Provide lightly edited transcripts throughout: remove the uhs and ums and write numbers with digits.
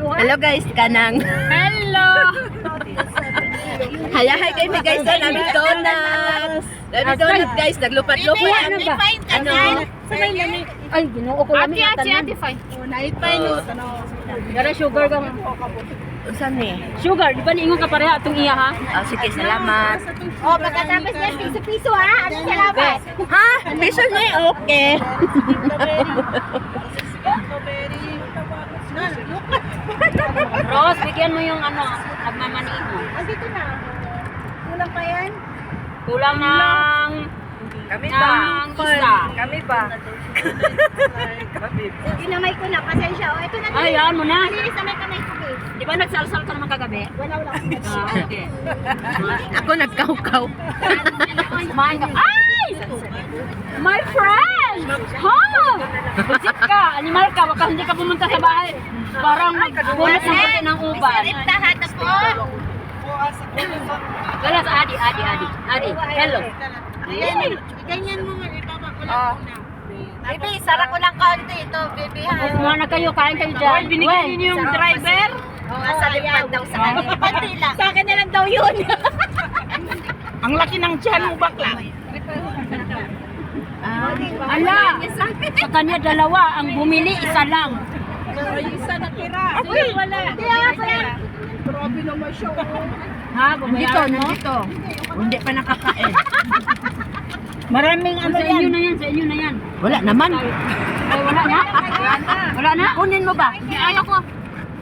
Hello guys, kanang. Hello! Hayahay kayo mi guys sa Nami Donuts. Nami Donuts guys, naglupat-lupat. Ano? Ay, ginoo ko lang. Ate, fine. Gara sugar ka. Usan ni? Sugar, di ba niingon ka pareha itong iya ha? Sige, salamat. Oh, pagkatapos yan, piso-piso ha. Ano salamat? Ha? Piso ni? Okay. Rose, bigyan mo yung ano, nagmamaniin mo. Dito na. Kulang pa yan? Kulang ng... Kami ng isa. Kami ba? Ginamay ko na, pasensya. Oh, ito na. Ay, yan mo na. Linis na may kamay ko eh. Di ba nagsalsal ka naman kagabi? Wala. Okay. Ako nagkaukaw. Kumain ka. Ay! My friend! Ha? Visit ka. Animal ka. Baka hindi ka pumunta sa bahay. Parang magbunot ng konti ng uban. Lahat na po. Kala sa Adi. Adi, hello. Ayan, ganyan mo nga. Ibaba ko lang muna. Baby, sara ko lang kaunti ito, baby ha. Kumuha na kayo, kain kayo dyan. Binigyan niyo yung driver. Nasa lipad daw sa kanya. Pati lang. Sa akin na lang daw yun. Ang laki ng tiyan mo bakla. Ala, sa kanya dalawa, ang bumili isa lang. Isa na tira. Ay, wala. Kaya nga pala. Ha, babayaran mo? Nandito. Hindi pa nakakain. Maraming ano yan. Sa inyo na yan. Wala naman. Ay, wala na? Wala na? Kunin mo ba? Ayaw ko.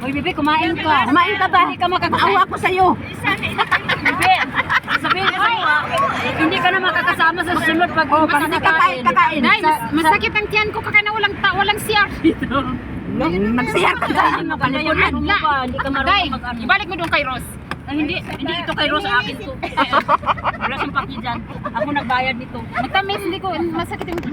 Hoy, bebe, kumain ka. Kumain ka ba? Hindi ka makakakain. Maawa ko sa'yo. Bebe, sabihin ko sa'yo, hindi ka na makakasama sa susunod pag Kasi kakain. Masakit ang tiyan ko kaka na walang siyar dito. Nagsiyar ka dyan. Ano ka na yun? Hindi ka marunong mag-ano. Ibalik mo doon kay Rose. Ay, hindi ito kay Rose, akin to. Wala siyang paki dyan. Ako nagbayad nito. Matamis, hindi ko, masakit yung